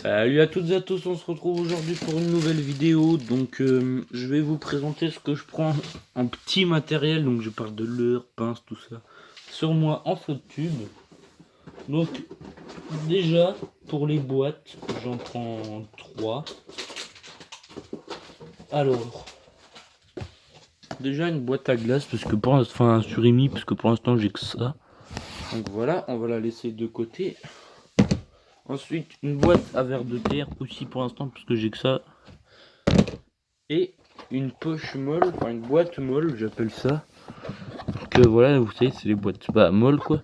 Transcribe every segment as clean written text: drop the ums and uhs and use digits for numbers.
Salut à toutes et à tous, on se retrouve aujourd'hui pour une nouvelle vidéo. Donc je vais vous présenter ce que je prends en petit matériel. Donc je parle de leurre, pince, tout ça sur moi en feu de tube. Donc déjà pour les boîtes, j'en prends 3. Alors déjà une boîte à glace parce que pour l'instant, enfin un surimi parce que pour l'instant j'ai que ça. Donc voilà, on va la laisser de côté. Ensuite une boîte à verre de terre aussi pour l'instant parce que j'ai que ça. Et une poche molle, enfin une boîte molle, j'appelle ça. Que voilà, vous savez, c'est les boîtes molles quoi,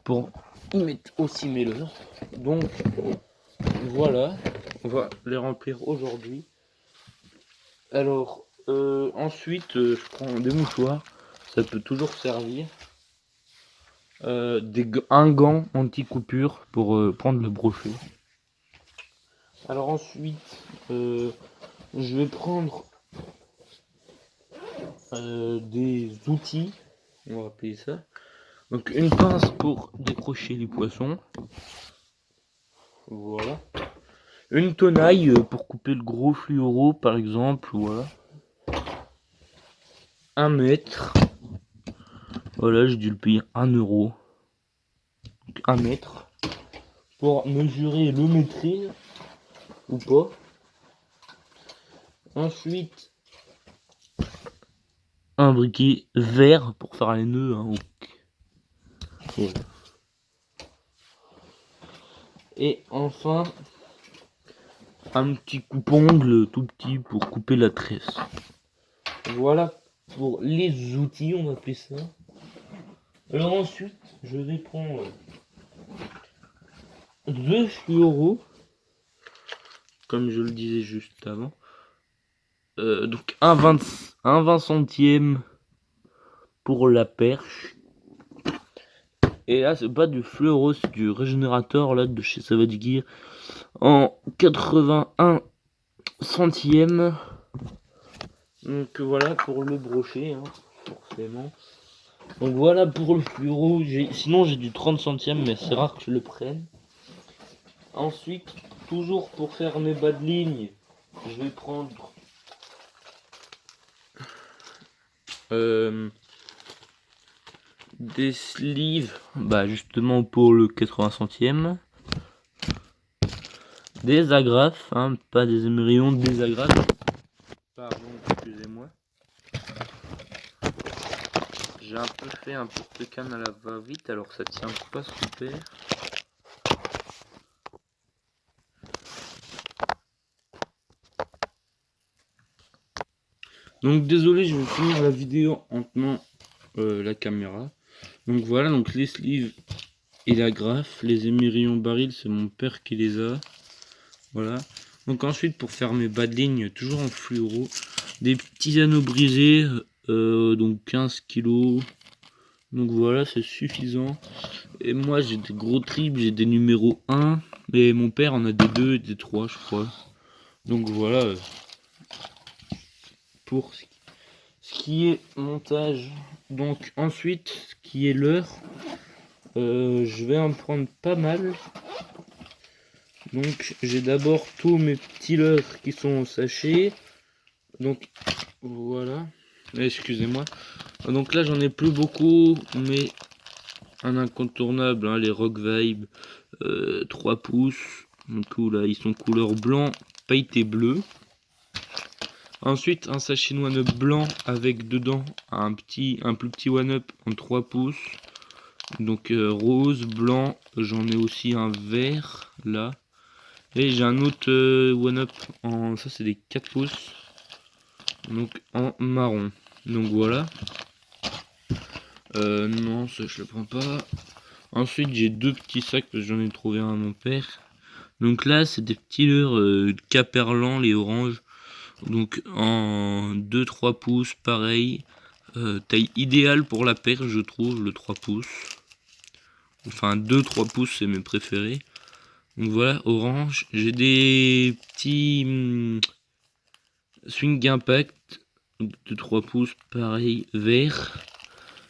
pour y mettre aussi mes leurres. Donc voilà, on va les remplir aujourd'hui. Alors ensuite, je prends des mouchoirs, ça peut toujours servir. Un gant anti-coupure pour prendre le brochet. Alors ensuite, je vais prendre des outils, on va appeler ça. Donc une pince pour décrocher les poissons. Voilà. Une tenaille pour couper le gros fluoro par exemple. Voilà. 1 mètre. Voilà, j'ai dû le payer 1 euro. Donc 1 mètre. Pour mesurer le métrine ou pas. Ensuite, un briquet vert pour faire les nœuds. Hein. Voilà. Et enfin, un petit coupe-ongle tout petit pour couper la tresse. Voilà pour les outils, on va appeler ça. Alors ensuite, je vais prendre 2 fluoros, comme je le disais juste avant. Donc un 20 centième pour la perche. Et là, c'est pas du fluoro, c'est du régénérateur là de chez Savage Gear en 81 centièmes. Donc voilà pour le brochet, hein, forcément. Donc voilà pour le fluoro. Sinon j'ai du 30 centièmes, mais c'est rare que je le prenne. Ensuite, toujours pour faire mes bas de ligne, je vais prendre des sleeves, justement pour le 80 centièmes. Des agrafes, hein, pas des émerillons, des agrafes. Pardon, excusez-moi. J'ai un peu fait un porte-canne à la va-vite, alors ça tient pas super. Donc désolé, je vais finir la vidéo en tenant la caméra. Donc voilà, donc les sleeves et l'agrafe, les émerillons barils, c'est mon père qui les a. Voilà. Donc ensuite pour faire mes bas de ligne, toujours en fluoro, des petits anneaux brisés, donc 15 kg. Donc voilà, c'est suffisant. Et moi j'ai des gros tripes, j'ai des numéros 1. Et mon père en a des 2 et des 3 je crois. Donc voilà. Pour ce qui est montage. Donc ensuite, ce qui est l'heure. Je vais en prendre pas mal. Donc j'ai d'abord tous mes petits leurres qui sont sachés. Donc voilà. Excusez-moi. Donc là j'en ai plus beaucoup, mais un incontournable, hein, les Rock Vibe 3 pouces. Du coup là ils sont couleur blanc, pailleté bleu. Ensuite un sachet de one-up blanc avec dedans un plus petit one-up en 3 pouces. Donc rose, blanc, j'en ai aussi un vert là. Et j'ai un autre one-up en, ça c'est des 4 pouces. Donc en marron. Donc voilà. Non, ça je le prends pas. Ensuite j'ai 2 petits sacs parce que j'en ai trouvé un à mon père. Donc là c'est des petits leurres Caperlan, les oranges. Donc en 2-3 pouces, pareil. Taille idéale pour la perche je trouve, le 3 pouces. Enfin 2-3 pouces c'est mes préférés. Donc voilà, orange. J'ai des petits Swing Impact de 3 pouces, pareil, vert.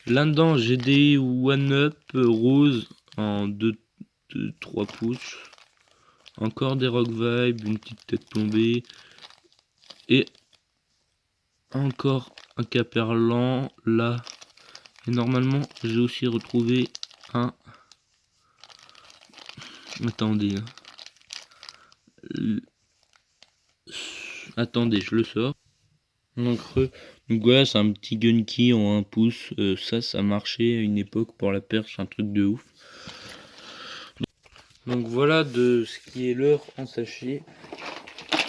Là-dedans, j'ai des One Up rose en 2-3 pouces. Encore des Rock Vibe, une petite tête tombée. Et encore un Caperlan là. Et normalement, j'ai aussi retrouvé un... Attendez. Attendez, je le sors. Donc voilà, c'est un petit Gunky en 1 pouce. Ça marchait à une époque pour la perche, un truc de ouf. Donc voilà de ce qui est leurre en sachet.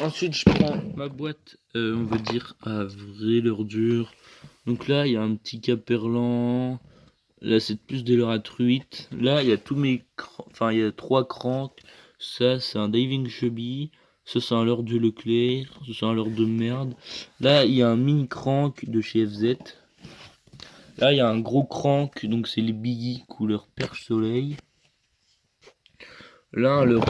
Ensuite, je prends ma boîte, on va dire à vrai leurre dur. Donc là, il y a un petit Caperlan. Là, c'est plus des leurres à truite. Là, il y a tous mes enfin, il y a 3 cranks. Ça, c'est un Diving Chubby. Ça, c'est un leurre de Leclerc. Ça, c'est un leurre de merde. Là, il y a un mini crank de chez FZ. Là, il y a un gros crank. Donc, c'est les Biggie couleur perche soleil. Là, un leurre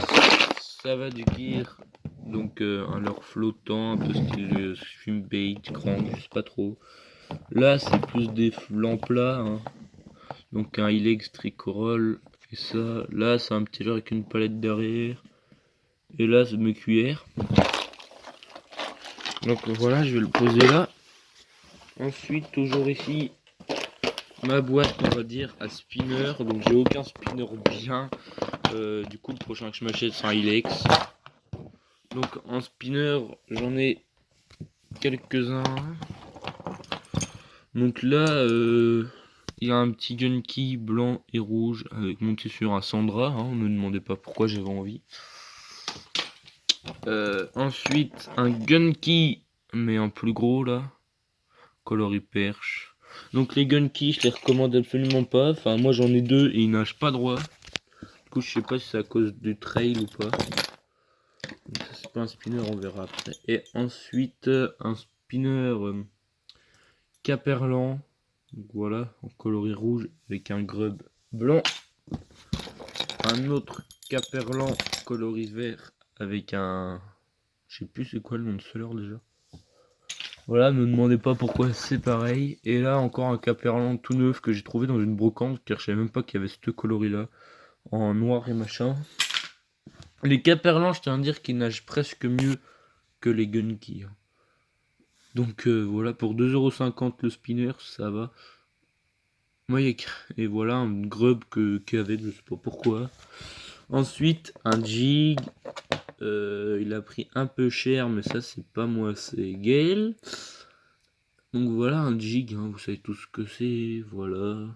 Savage Gear. Donc, un leurre flottant, un peu style swim bait, crank, je sais pas trop. Là, c'est plus des flancs plats. Hein. Donc un Ilex tricorol et ça. Là c'est un petit leurre avec une palette derrière. Et là c'est mes cuillères. Donc voilà, je vais le poser là. Ensuite toujours ici ma boîte, on va dire, à spinner. Donc j'ai aucun spinner bien. Du coup le prochain que je m'achète c'est un Ilex. Donc en spinner j'en ai quelques-uns. Donc là il y a un petit Gunky blanc et rouge avec monté sur un Sandra. Hein, ne me demandez pas pourquoi j'avais envie. Ensuite, un Gunky, mais en plus gros là, coloris perche. Donc les Gunky, je les recommande absolument pas. Enfin, moi j'en ai 2 et ils nagent pas droit. Du coup, je sais pas si c'est à cause du trail ou pas. Donc ça, c'est pas un spinner, on verra après. Et ensuite, un spinner Caperlan. Donc voilà, en coloris rouge avec un grub blanc. Un autre Caperlan coloris vert avec un... Je sais plus c'est quoi le nom de ce leurre déjà. Voilà, me demandez pas pourquoi c'est pareil. Et là encore un Caperlan tout neuf que j'ai trouvé dans une brocante car je savais même pas qu'il y avait ce coloris là en noir et machin. Les Caperlan, je tiens à dire qu'ils nagent presque mieux que les Gunky. Donc voilà, pour 2,50€ le spinner, ça va. Moi, et voilà un grub qu'avec, je sais pas pourquoi. Ensuite, un jig. Il a pris un peu cher, mais ça c'est pas moi, c'est Gale. Donc voilà un jig, hein, vous savez tout ce que c'est, voilà.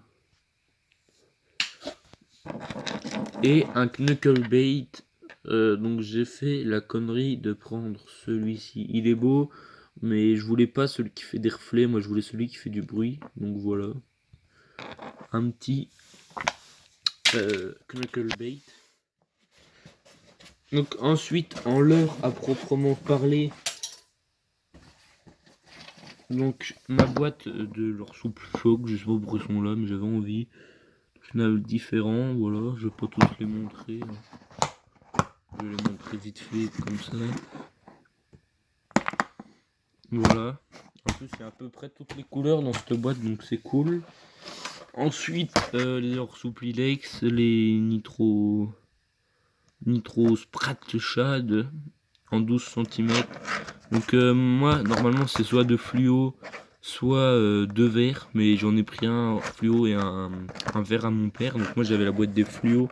Et un knuckle bait. Donc j'ai fait la connerie de prendre celui-ci. Il est beau, mais je voulais pas celui qui fait des reflets, moi je voulais celui qui fait du bruit. Donc voilà. Un petit knuckle bait. Donc ensuite, en leurre à proprement parler, donc ma boîte de leur souple choc, je sais pas pourquoi ils sont là, mais j'avais envie. Différents, voilà, je vais pas tous les montrer. Je vais les montrer vite fait comme ça. Voilà. En plus il y a à peu près toutes les couleurs dans cette boîte, donc c'est cool. Ensuite les hors souples Ilex, les Nitro Sprat Shad en 12 cm. Donc moi normalement c'est soit de fluo, soit de verre, mais j'en ai pris un fluo et un verre à mon père. Donc moi j'avais la boîte des fluo,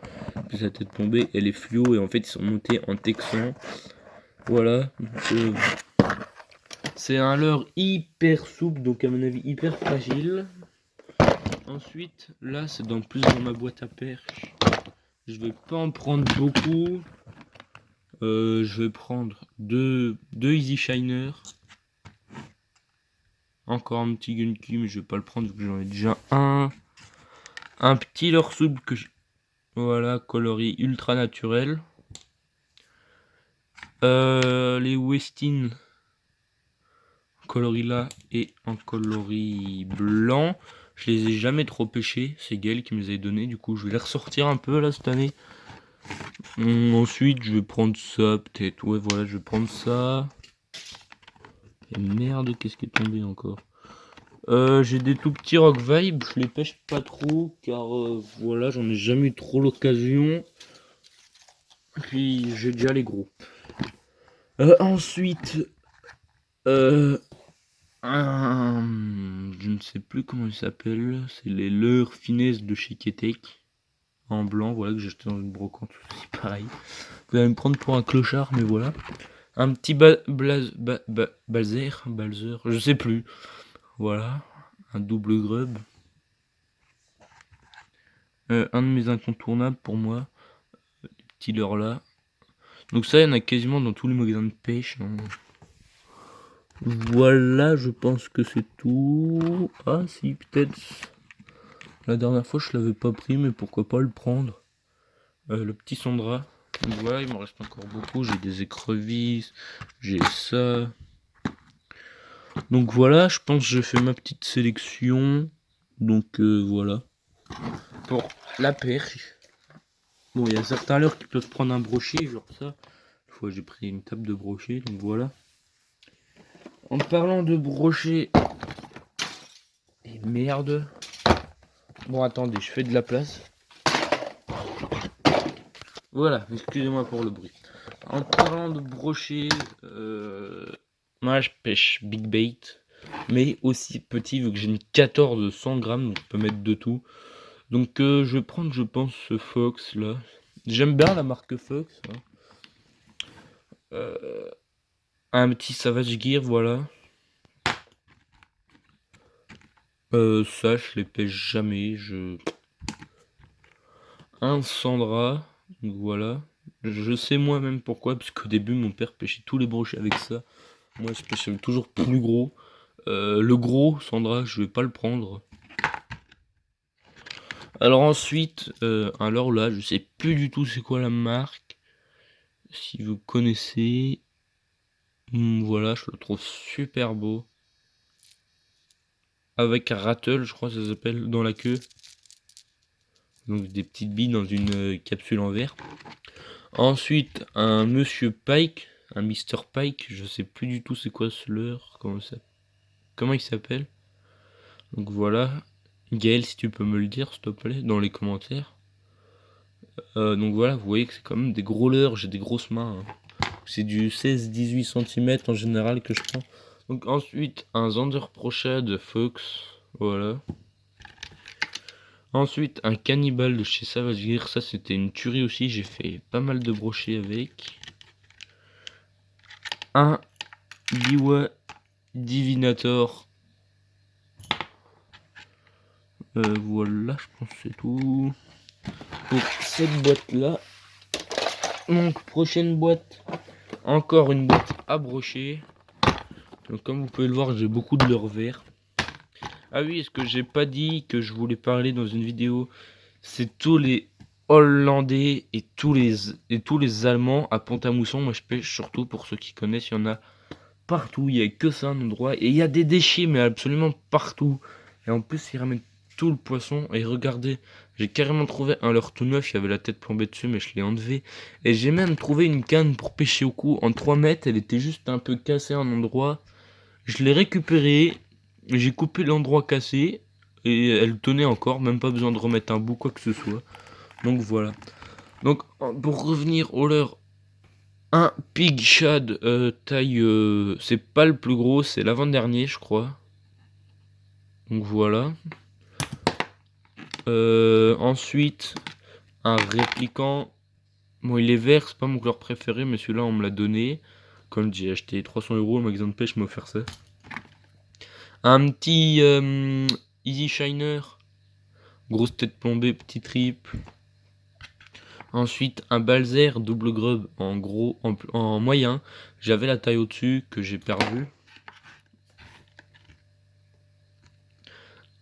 puis sa tête tombée, elle est fluo et en fait ils sont montés en texan. Voilà. C'est un leurre hyper souple, donc à mon avis hyper fragile. Ensuite, là c'est plus dans ma boîte à perche. Je vais pas en prendre beaucoup. Je vais prendre deux Easy Shiner. Encore un petit Gunky, mais je vais pas le prendre parce que j'en ai déjà un. Un petit leurre souple que je... Voilà, coloris ultra naturel. Les Westin coloris là et en coloris blanc. Je les ai jamais trop pêchés. C'est Gaël qui me les a donné. Du coup, je vais les ressortir un peu là cette année. Ensuite, je vais prendre ça peut-être. Ouais, voilà, je vais prendre ça. Et merde, qu'est-ce qui est tombé encore? J'ai des tout petits Rock Vibe, je les pêche pas trop car voilà, j'en ai jamais eu trop l'occasion. Puis j'ai déjà les gros. Ensuite, je ne sais plus comment il s'appelle. C'est les leurres finesse de chez Ketek. En blanc, voilà, que j'ai acheté dans une brocante aussi, pareil. Vous allez me prendre pour un clochard, mais voilà. Un petit balzer, je sais plus. Voilà, un double grub. Un de mes incontournables pour moi, petit leurre là. Donc ça, il y en a quasiment dans tous les magasins de pêche. Hein. Voilà, je pense que c'est tout. Ah si, peut-être. La dernière fois, je l'avais pas pris, mais pourquoi pas le prendre. Le petit Sandra. Donc voilà, il m'en reste encore beaucoup. J'ai des écrevisses, j'ai ça. Donc voilà, je pense que j'ai fait ma petite sélection. Donc voilà. Pour la perche. Bon, il y a certains leurres qui peuvent prendre un brochet, genre ça. Une fois, j'ai pris une table de brochet, donc voilà. En parlant de brochet... Et merde. Bon, attendez, je fais de la place. Voilà, excusez-moi pour le bruit. En parlant de brochet, moi je pêche big bait, mais aussi petit, vu que j'ai une 14 de 100 grammes, donc je peux mettre de tout. Donc je vais prendre, je pense, ce Fox là. J'aime bien la marque Fox. Hein. Un petit Savage Gear, voilà. Ça, je les pêche jamais. Un Sandra, donc voilà. Je sais moi-même pourquoi, parce qu'au début, mon père pêchait tous les brochets avec ça. Moi, je pêchais toujours plus gros. Le gros, Sandra, je vais pas le prendre. Alors ensuite, alors là, je sais plus du tout c'est quoi la marque. Si vous connaissez, voilà, je le trouve super beau. Avec un rattle, je crois que ça s'appelle, dans la queue. Donc des petites billes dans une capsule en verre. Ensuite, un Monsieur Pike, un Mr Pike, je sais plus du tout c'est quoi ce leurre, comment il s'appelle. Donc voilà, Gaël, si tu peux me le dire, s'il te plaît, dans les commentaires. Donc voilà, vous voyez que c'est quand même des gros leurres, j'ai des grosses mains. Hein. C'est du 16-18 cm en général que je prends. Donc ensuite, un Zander Procha de Fox, voilà. Ensuite, un Cannibal de chez Savage Gear, ça c'était une tuerie aussi, j'ai fait pas mal de brochets avec. Un Biwa Divinator. Voilà, je pense que c'est tout pour cette boîte là. Donc prochaine boîte, encore une boîte à brocher. Donc comme vous pouvez le voir, j'ai beaucoup de leurres verts. Ah oui, est-ce que j'ai pas dit que je voulais parler dans une vidéo? C'est tous les Hollandais et tous les Allemands à Pont-à-Mousson. Moi je pêche surtout, pour ceux qui connaissent, il y en a partout. Il n'y a que ça un endroit. Et il y a des déchets, mais absolument partout. Et en plus, ils ramènent tout le poisson. Et regardez, j'ai carrément trouvé un leurre tout neuf. Il y avait la tête plombée dessus, mais je l'ai enlevé. Et j'ai même trouvé une canne pour pêcher au cou en 3 mètres. Elle était juste un peu cassée à un endroit. Je l'ai récupérée. J'ai coupé l'endroit cassé. Et elle tenait encore. Même pas besoin de remettre un bout, quoi que ce soit. Donc voilà. Donc pour revenir au leurre. Un Pig Shad taille, c'est pas le plus gros, c'est l'avant-dernier je crois. Donc voilà. Ensuite, un répliquant. Bon, il est vert, c'est pas mon couleur préférée, mais celui-là on me l'a donné. Comme j'ai acheté 300 €, le magasin de pêche m'a offert ça. Un petit Easy Shiner. Grosse tête plombée, petit trip. Ensuite, un Balzer double grub en gros, en moyen. J'avais la taille au-dessus que j'ai perdu.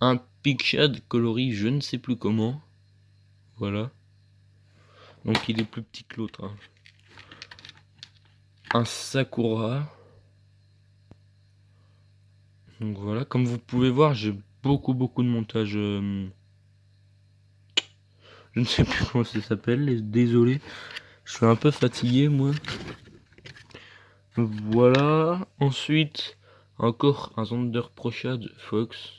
Un Pig Shad coloris je ne sais plus comment. Voilà. Donc il est plus petit que l'autre. Hein. Un Sakura. Donc voilà. Comme vous pouvez voir, j'ai beaucoup de montage. Je ne sais plus comment ça s'appelle. Désolé. Je suis un peu fatigué moi. Voilà. Ensuite, encore un Zander Prochad Fox.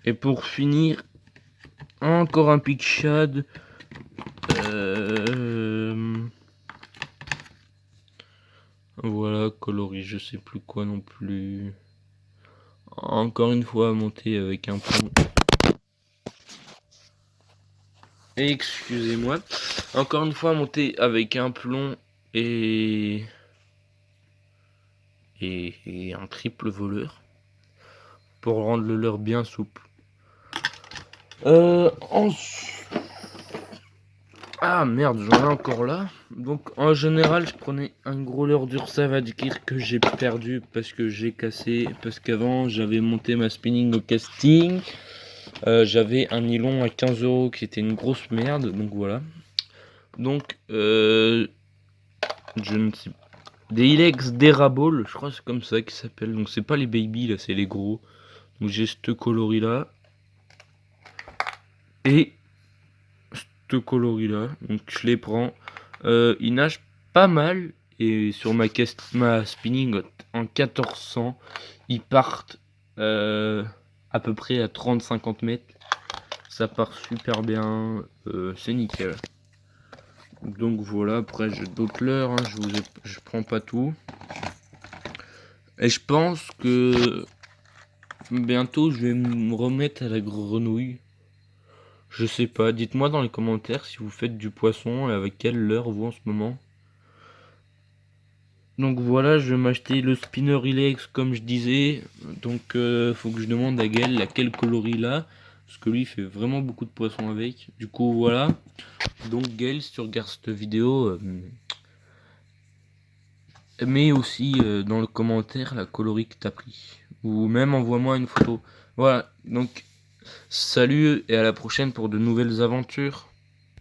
Et pour finir, encore un Pig Shad. Voilà, coloris, je sais plus quoi non plus. Encore une fois, monter avec un plomb. Excusez-moi. Encore une fois, monter avec un plomb et un triple voleur pour rendre le leurre bien souple. Ah merde, j'en ai encore là. Donc en général, je prenais un gros leurre d'Ursa Vadkir que j'ai perdu parce que j'ai cassé. Parce qu'avant, j'avais monté ma spinning au casting. J'avais un nylon à 15 € qui était une grosse merde. Donc voilà. Donc, je ne sais pas. Des Ilex Derable, je crois que c'est comme ça qu'ils s'appellent. Donc c'est pas les baby là, c'est les gros. Donc j'ai ce coloris là. Et ce coloris là. Donc je les prends. Ils nagent pas mal. Et sur ma spinning en 1400, ils partent à peu près à 30-50 mètres. Ça part super bien. C'est nickel. Donc voilà, après j'ai d'autres leurres. Hein, je prends pas tout. Et je pense que bientôt je vais me remettre à la grenouille. Je sais pas, dites-moi dans les commentaires si vous faites du poisson et avec quelle leurre vous en ce moment. Donc voilà, je vais m'acheter le spinner Relax comme je disais. Donc faut que je demande à Gaël laquelle coloris là. Parce que lui il fait vraiment beaucoup de poissons avec. Du coup voilà. Donc Gaël, si tu regardes cette vidéo, mets aussi dans le commentaire la coloris que t'as pris. Ou même envoie-moi une photo. Voilà, donc salut et à la prochaine pour de nouvelles aventures.